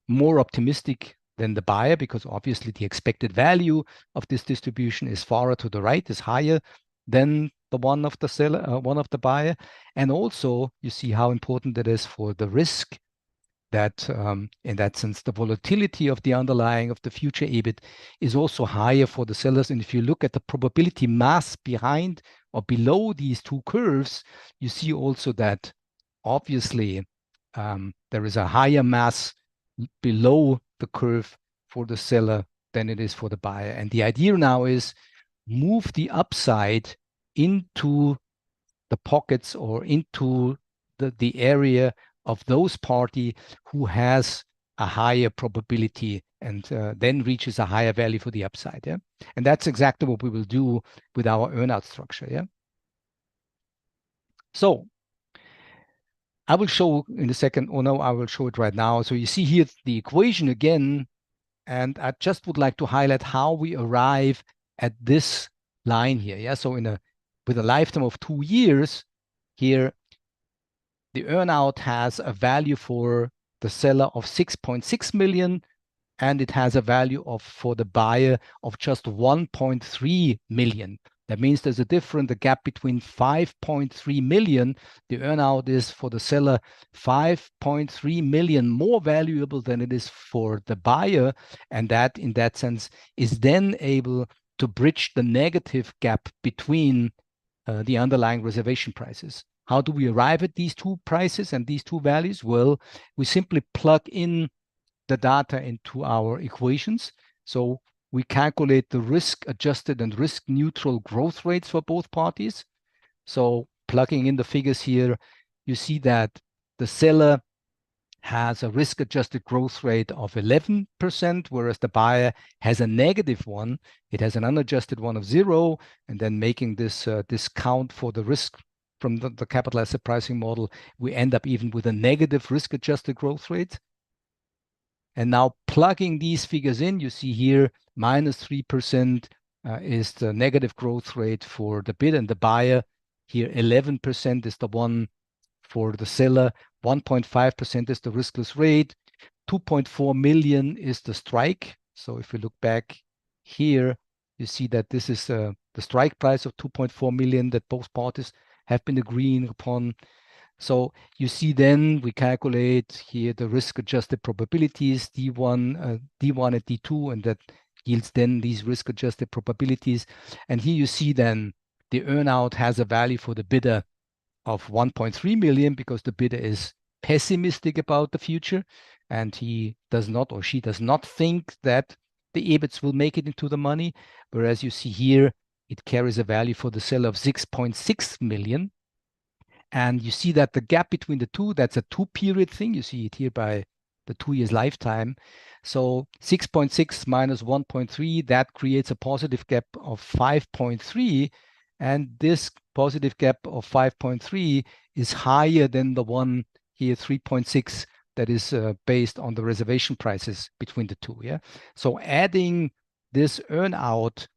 more optimistic than the buyer, because obviously the expected value of this distribution is far to the right, is higher than the one of the seller, one of the buyer. And also you see how important it is for the risk that in that sense, the volatility of the underlying of the future EBIT is also higher for the sellers. And if you look at the probability mass behind or below these two curves, you see also that obviously there is a higher mass below the curve for the seller than it is for the buyer. And the idea now is move the upside into the pockets or into the area of those party who has a higher probability and then reaches a higher value for the upside. Yeah, and that's exactly what we will do with our earnout structure. Yeah. So I will show in a second, or no, I will show it right now. So you see here the equation again, and I just would like to highlight how we arrive at this line here. Yeah. So with a lifetime of 2 years here, the earnout has a value for the seller of 6.6 million, and it has a value for the buyer of just 1.3 million. That means there's a gap between 5.3 million. The earnout is for the seller 5.3 million more valuable than it is for the buyer. And that, in that sense, is then able to bridge the negative gap between the underlying reservation prices. How do we arrive at these two prices and these two values? Well, we simply plug in the data into our equations. So we calculate the risk-adjusted and risk-neutral growth rates for both parties. So plugging in the figures here, you see that the seller has a risk-adjusted growth rate of 11%, whereas the buyer has a negative one. It has an unadjusted one of 0, and then making this discount for the risk from the capital asset pricing model, we end up even with a negative risk-adjusted growth rate. And now plugging these figures in, you see here -3% is the negative growth rate for the bid and the buyer. Here 11% is the one for the seller, 1.5% is the riskless rate, 2.4 million is the strike. So if we look back here, you see that this is the strike price of 2.4 million that both parties have been agreeing upon. So you see then we calculate here the risk-adjusted probabilities, D1 and D2, and that yields then these risk-adjusted probabilities. And here you see then the earnout has a value for the bidder of 1.3 million because the bidder is pessimistic about the future, and he does not, or she does not think that the EBITs will make it into the money. Whereas you see here, it carries a value for the seller of 6.6 million. And you see that the gap between the two, that's a 2-period thing. You see it here by the 2 years lifetime. So 6.6 minus 1.3, that creates a positive gap of 5.3. And this positive gap of 5.3 is higher than the one here, 3.6, that is based on the reservation prices between the two. Yeah. So adding this earnout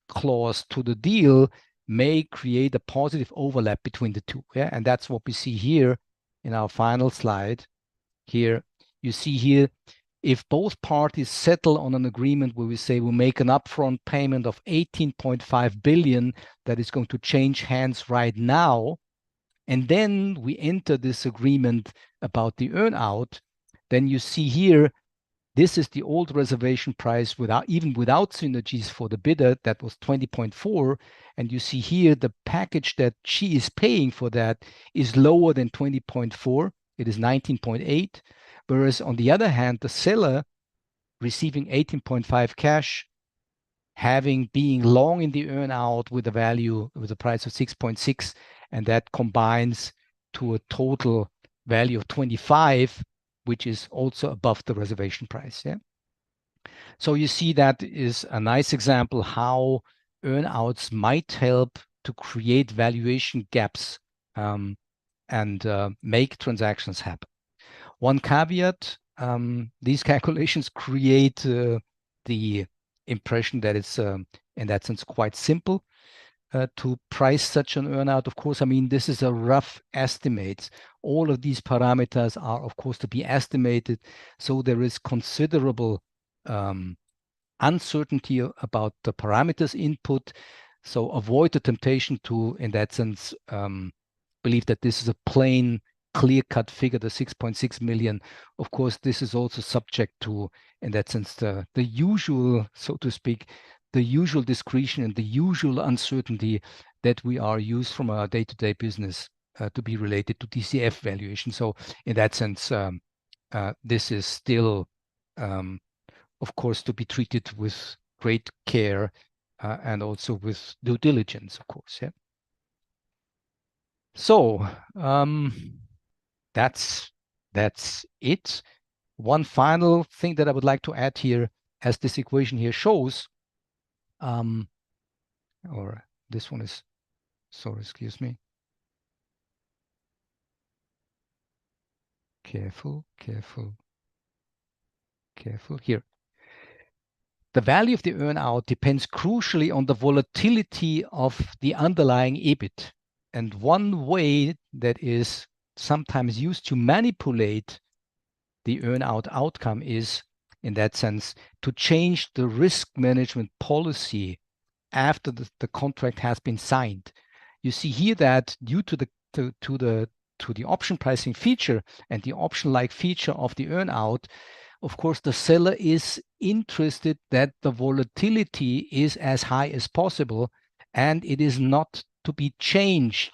clause to the deal may create a positive overlap between the two. Yeah. And that's what we see here in our final slide. Here, you see here, if both parties settle on an agreement where we say we'll make an upfront payment of 18.5 billion that is going to change hands right now, and then we enter this agreement about the earnout, then you see here, this is the old reservation price without synergies for the bidder, that was 20.4. And you see here the package that she is paying for that is lower than 20.4. It is 19.8. Whereas on the other hand, the seller receiving 18.5 cash, being long in the earnout with a price of 6.6, and that combines to a total value of 25, which is also above the reservation price. Yeah. So you see that is a nice example how earnouts might help to create valuation gaps and make transactions happen. One caveat, these calculations create the impression that it's, in that sense, quite simple to price such an earnout. Of course, I mean, this is a rough estimate. All of these parameters are, of course, to be estimated. So there is considerable uncertainty about the parameters input. So avoid the temptation to, in that sense, believe that this is a plain, clear-cut figure, the 6.6 million. Of course, this is also subject to, in that sense, the usual, so to speak, the usual discretion and the usual uncertainty that we are used from our day-to-day business to be related to DCF valuation. So in that sense, this is still, of course, to be treated with great care and also with due diligence, of course. Yeah. So that's it. One final thing that I would like to add here, as this equation here shows, or this one is, sorry, excuse me. Careful, careful, careful. Here. The value of the earnout depends crucially on the volatility of the underlying EBIT. And one way that is sometimes used to manipulate the earnout outcome is, in that sense, to change the risk management policy after the contract has been signed. You see here that due to the option pricing feature and the option-like feature of the earnout, of course, the seller is interested that the volatility is as high as possible, and it is not to be changed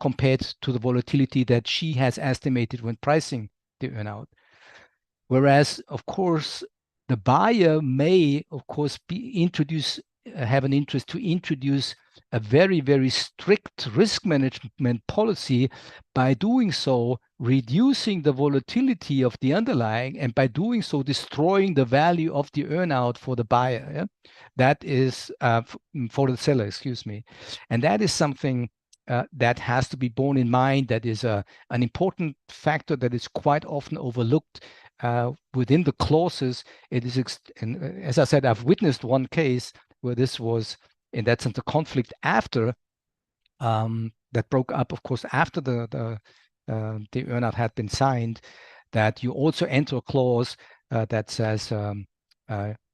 compared to the volatility that she has estimated when pricing the earnout. Whereas, of course, the buyer may, of course, have an interest to introduce a very, very strict risk management policy, by doing so, reducing the volatility of the underlying, and by doing so, destroying the value of the earnout for the buyer. Yeah? That is for the seller, excuse me. And that is something that has to be borne in mind. That is an important factor that is quite often overlooked within the clauses. It is, and as I said, I've witnessed one case where this was, in that sense, a conflict after that broke up, of course, after the earnout had been signed, that you also enter a clause that says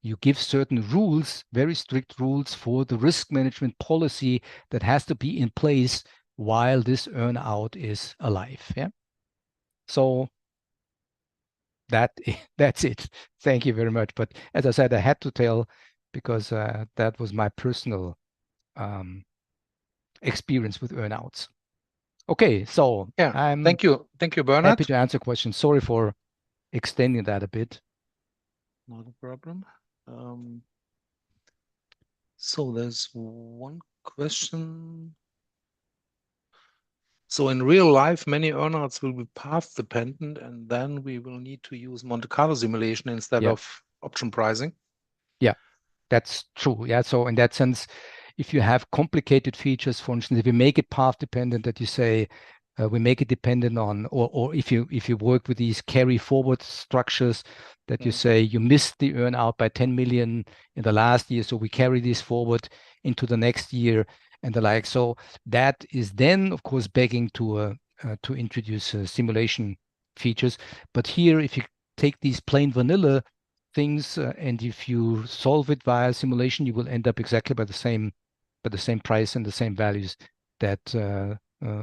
you give certain rules, very strict rules for the risk management policy that has to be in place while this earnout is alive. Yeah. So that's it. Thank you very much. But as I said, I had to tell because that was my personal experience with earnouts. Okay, so Yeah, thank you, Bernhard. Happy to answer questions. Sorry for extending that a bit. Not a problem. So there's one question. So in real life, many earnouts will be path dependent, and then we will need to use Monte Carlo simulation instead of option pricing. Yeah, that's true. Yeah, so in that sense, if you have complicated features, for instance, if you make it path dependent, that you say we make it dependent on, or if you work with these carry forward structures, that you say you missed the earnout by 10 million in the last year, so we carry this forward into the next year and the like. So that is then, of course, begging to introduce simulation features. But here, if you take these plain vanilla things and if you solve it via simulation, you will end up exactly by the same price and the same values that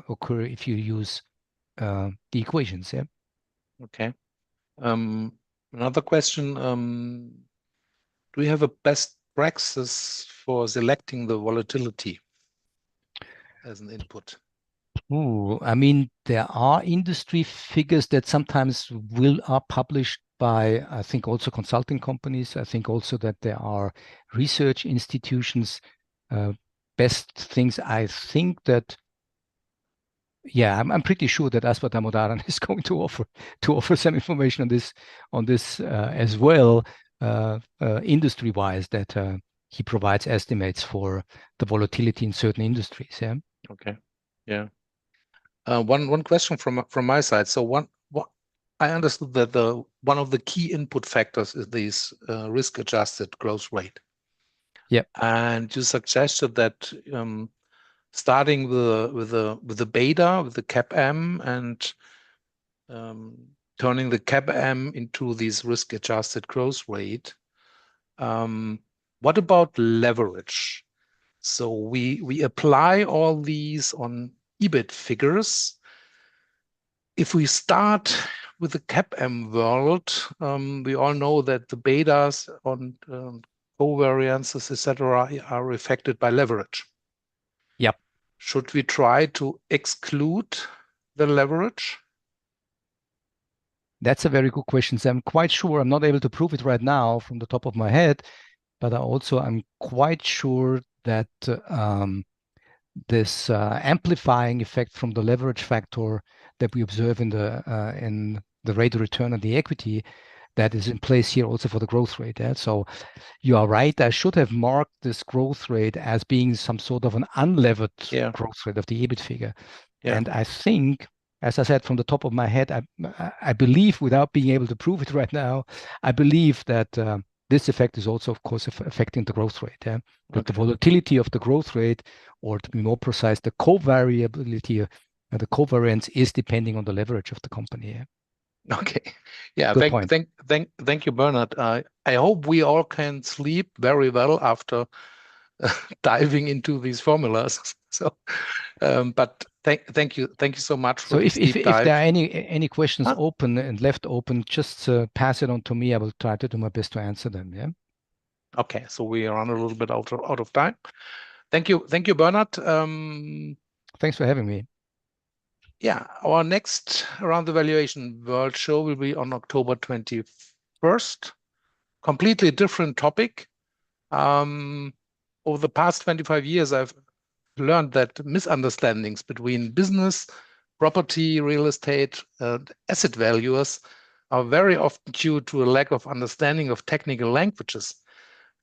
occur if you use the equations. Yeah. Okay. Another question. Do we have a best practice for selecting the volatility as an input? Ooh, I mean, there are industry figures that sometimes are published by, I think, also consulting companies. I think also that there are research institutions. Best things, I think that Yeah, I'm pretty sure that Aspar Damodaran is going to offer some information on this as well, industry-wise, that he provides estimates for the volatility in certain industries. Yeah. Okay. Yeah. One question from my side. So what I understood that one of the key input factors is this risk-adjusted growth rate. Yep. And you suggested that starting with the beta, with the CAPM, and turning the CAPM into this risk-adjusted growth rate. What about leverage? So we apply all these on EBIT figures. If we start with the CAPM world, we all know that the betas on covariances, etc., are affected by leverage. Yep. Should we try to exclude the leverage? That's a very good question. So I'm quite sure, I'm not able to prove it right now from the top of my head, but I'm quite sure that this amplifying effect from the leverage factor that we observe in the rate of return on the equity, that is in place here also for the growth rate. Yeah? So you are right. I should have marked this growth rate as being some sort of an unlevered growth rate of the EBIT figure. Yeah. And I think, as I said from the top of my head, I believe, without being able to prove it right now, I believe that this effect is also, of course, affecting the growth rate. Yeah? That the volatility of the growth rate, or to be more precise, the covariability, the covariance is depending on the leverage of the company. Yeah? Okay. Yeah. Good point. Thank you, Bernhard. I hope we all can sleep very well after diving into these formulas. So, but thank you so much for this deep dive. If there are any questions open and left open, just pass it on to me. I will try to do my best to answer them. Yeah. Okay. So we are on a little bit out of time. Thank you, Bernhard. Thanks for having me. Yeah, our next Around the Valuation World show will be on October 21st. Completely different topic. Over the past 25 years, I've learned that misunderstandings between business, property, real estate, and asset valuers are very often due to a lack of understanding of technical languages.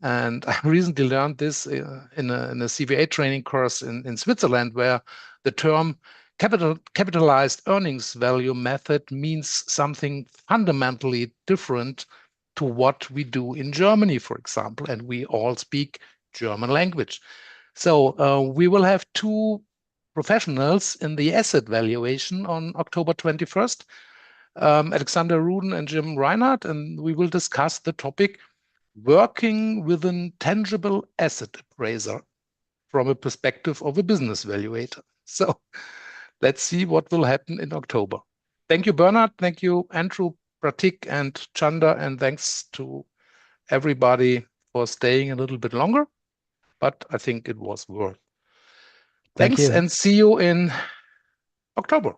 And I recently learned this in a CVA training course in Switzerland, where the term capitalized earnings value method means something fundamentally different to what we do in Germany, for example, and we all speak German language. So we will have two professionals in the asset valuation on October 21st, Alexander Ruden and Jim Reinhardt, and we will discuss the topic working with a tangible asset appraiser from a perspective of a business valuator. So let's see what will happen in October. Thank you, Bernhard. Thank you, Andrew, Pratik, and Chanda. And thanks to everybody for staying a little bit longer. But I think it was worth. Thanks, and see you in October.